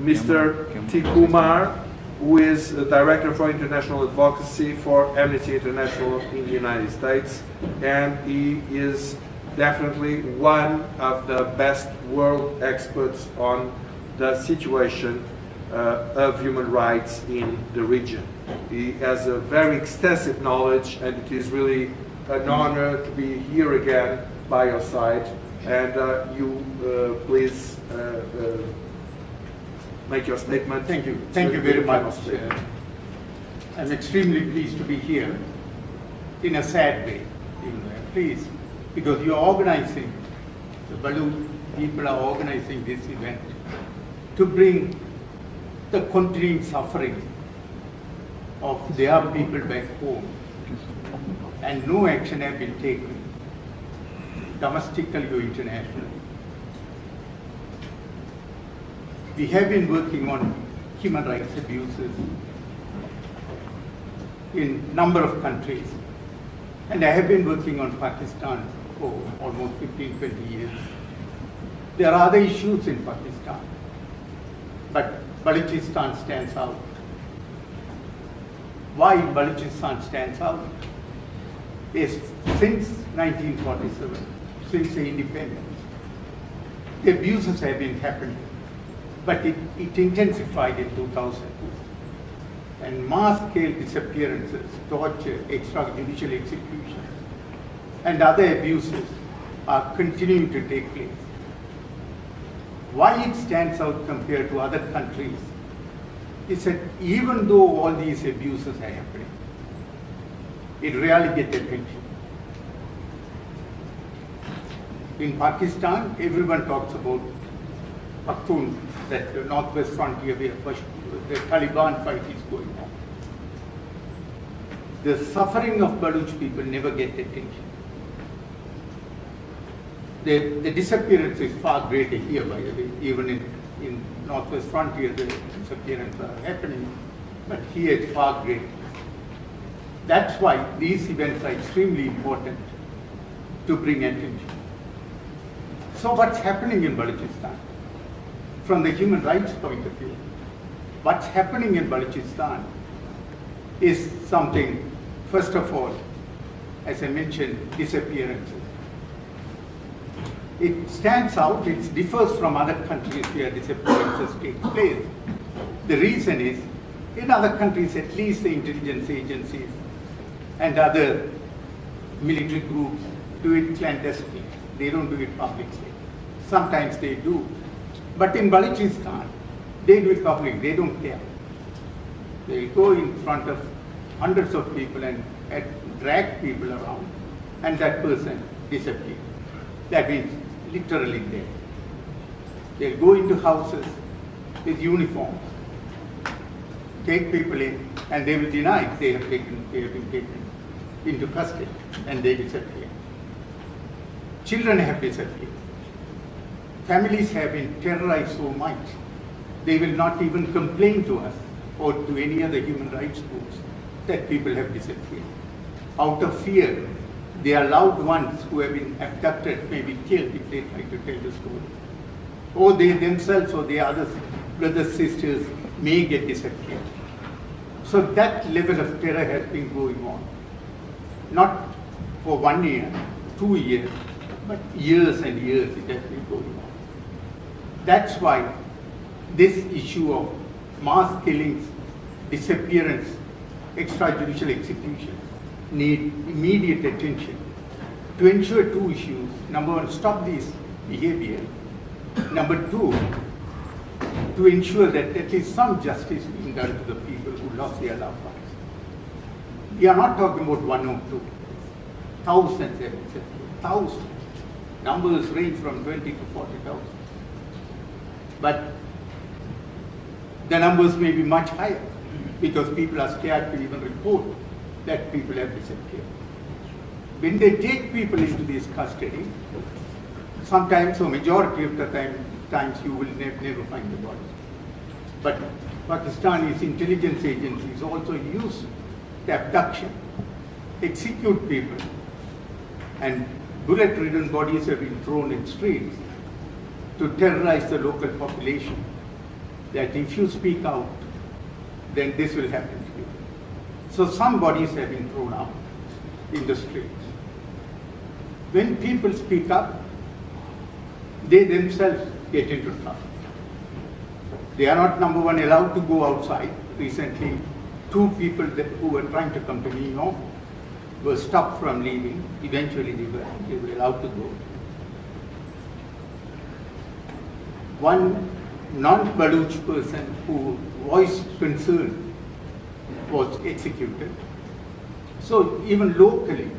Mr. T. Kumar, who is the Director for International Advocacy for Amnesty International in the United States, and he is definitely one of the best world experts on the situation of human rights in the region. He has a very extensive knowledge, and it is really an honor to be here again by your side. And you please make your statement. Thank you. Thank you very much. I'm extremely pleased to be here in a sad way. Please, because you're organizing, the Baloch people are organizing this event to bring the continuing suffering of their people back home, and no action has been taken, domestically or internationally. We have been working on human rights abuses in a number of countries, and I have been working on Pakistan for almost 15-20 years. There are other issues in Pakistan, but Balochistan stands out. Why Balochistan stands out is since 1947, since the independence, the abuses have been happening, but it intensified in 2002. And mass-scale disappearances, torture, extrajudicial executions, and other abuses are continuing to take place. Why it stands out compared to other countries is that even though all these abuses are happening, it rarely gets attention. In Pakistan, everyone talks about Pakhtun, that the northwest frontier where the Taliban fight is going on. The suffering of Baloch people never get attention. The disappearance is far greater here, by the way. Even in northwest frontier, the disappearances are happening, but here it's far greater. That's why these events are extremely important to bring attention. So what's happening in Balochistan? From the human rights point of view, what's happening in Balochistan is something, first of all, as I mentioned, disappearances. It stands out, it differs from other countries where disappearances take place. The reason is, in other countries, at least the intelligence agencies and other military groups do it clandestinely. They don't do it publicly. Sometimes they do. But in Balochistan, they do it publicly, they don't care. They go in front of hundreds of people and drag people around, and that person disappears. That means literally dead. They'll go into houses with uniforms, take people in, and they will deny they have been taken into custody, and they disappear. Children have disappeared. Families have been terrorized so much, they will not even complain to us or to any other human rights groups that people have disappeared. Out of fear, their loved ones who have been abducted may be killed if they try to tell the story. Or they themselves or their other brothers, sisters may get disappeared. So that level of terror has been going on. Not for 1 year, 2 years, but years and years it has been going on. That's why this issue of mass killings, disappearance, extrajudicial execution need immediate attention to ensure two issues. Number one, stop this behavior. Number two, to ensure that at least some justice is being done to the people who lost their loved ones. We are not talking about 1 or 2. Thousands have disappeared. Thousands. Numbers range from 20 to 40,000. But the numbers may be much higher because people are scared to even report that people have disappeared. When they take people into this custody, sometimes or majority of the times you will never find the bodies. But Pakistani's intelligence agencies also use the abduction, execute people, and bullet-ridden bodies have been thrown in streets to terrorize the local population. that if you speak out, then this will happen to you. So some bodies have been thrown out in the streets. When people speak up, they themselves get into trouble. They are not, number one, allowed to go outside. Recently, 2 people who were trying to come to New York were stopped from leaving. Eventually, they were allowed to go. One non-Baloch person who voiced concern was executed. So even locally,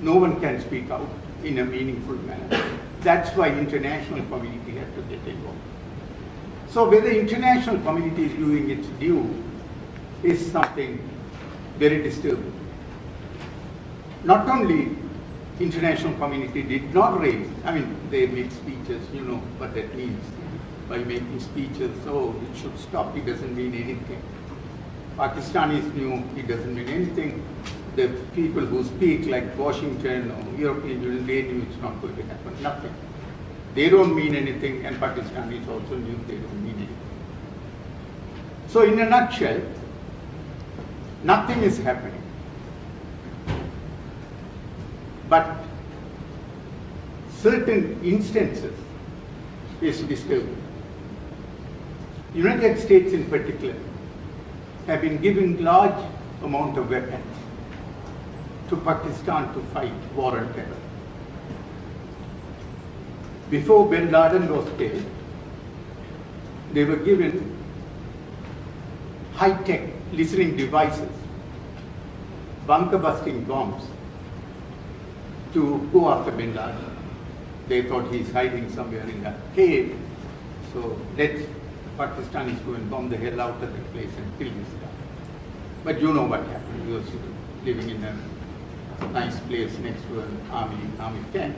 no one can speak out in a meaningful manner. That's why international community has to get involved. So whether international community is doing its due is something very disturbing. Not only international community did not raise, I mean, they make speeches, you know what that means. By making speeches, oh, it should stop, it doesn't mean anything. Pakistanis knew it doesn't mean anything. The people who speak like Washington or European Union, they knew it's not going to happen, nothing. They don't mean anything, and Pakistanis also knew they don't mean anything. So in a nutshell, nothing is happening. But certain instances is disturbing. United States in particular have been giving large amount of weapons to Pakistan to fight war on terror. Before bin Laden was killed, they were given high-tech listening devices, bunker-busting bombs to go after bin Laden. They thought he's hiding somewhere in a cave, so let Pakistanis go and bomb the hell out of that place and kill this guy. But you know what happened. He was living in a nice place next to an army camp.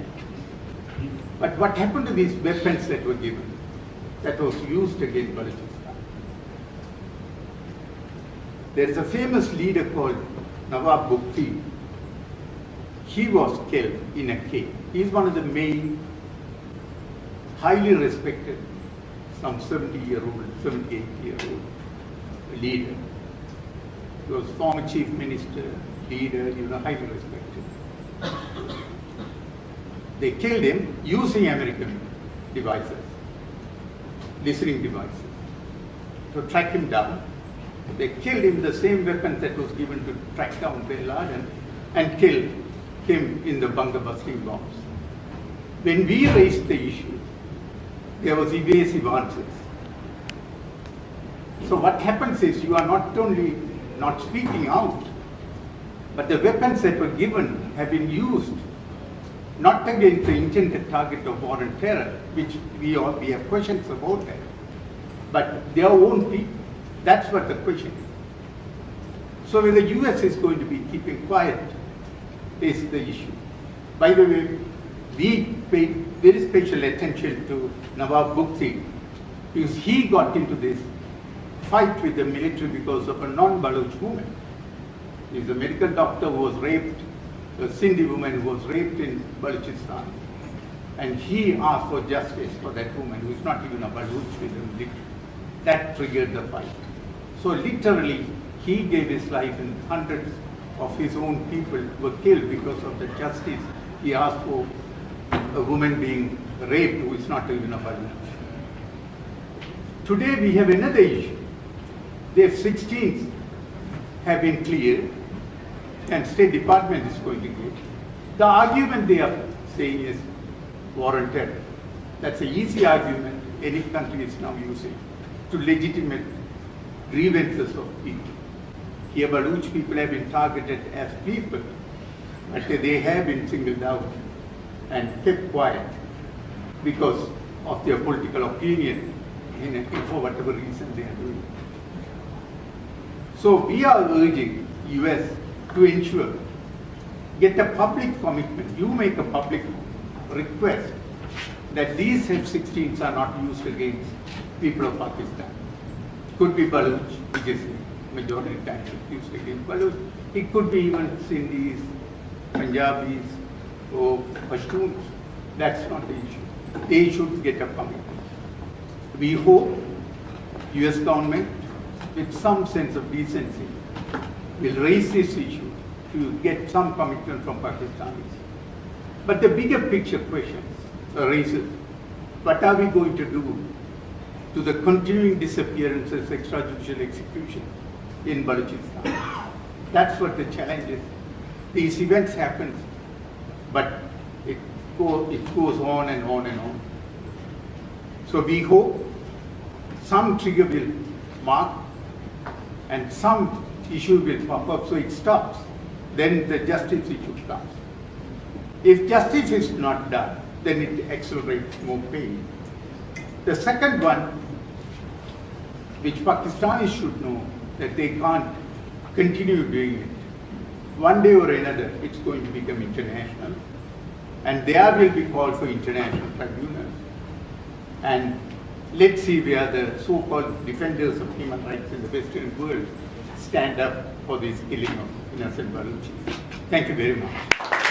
But what happened to these weapons that were given, that was used against Balochistan? There is a famous leader called Nawab Bukti. He was killed in a cave. He is one of the main, highly respected, some 70-year-old, 78-year-old leader. He was former chief minister, leader, you know, highly respected. They killed him using American devices, listening devices, to track him down. They killed him with the same weapon that was given to track down bin Laden and killed him in the bunker-busting bombs. When we raised the issue, there was evasive answers. So what happens is you are not only not speaking out, but the weapons that were given have been used not against the intended target of war and terror, which we have questions about that, but their own people. That's what the question is. So whether the US is going to be keeping quiet is the issue. By the way, we paid very special attention to Nawab Bukti because he got into this fight with the military because of a non-Baloch woman. He's a medical doctor who was raped, a Sindhi woman who was raped in Balochistan. And he asked for justice for that woman who is not even a Baloch with him. That triggered the fight. So literally, he gave his life and hundreds of his own people were killed because of the justice he asked for a woman being raped who is not even a Baloch. Today we have another issue. The F-16s have been cleared and State Department is going to give. The argument they are saying is war on terror. That's an easy argument any country is now using to legitimate grievances of people. Here Baloch people have been targeted as people, but they have been singled out and kept quiet because of their political opinion for whatever reason they are doing. So we are urging US to ensure, get a public commitment, you make a public request that these F-16s are not used against people of Pakistan. Could be Baloch, which is majority times used against Baloch. It could be even Sindhis, Punjabis, or Pashtuns. That's not the issue. They should get a commitment. We hope US government, with some sense of decency, will raise this issue to get some commitment from Pakistanis. But the bigger picture questions arises, what are we going to do to the continuing disappearances, extrajudicial execution in Balochistan? That's what the challenge is. These events happen, but it goes on and on and on. So we hope some trigger will mark and some issue will pop up, so it stops. Then the justice issue comes. If justice is not done, then it accelerates more pain. The second one, which Pakistanis should know, that they can't continue doing it. One day or another, it's going to become international. And there will be called for international tribunals. And let's see where the so-called defenders of human rights in the Western world stand up for this killing of innocent Balochis. Thank you very much.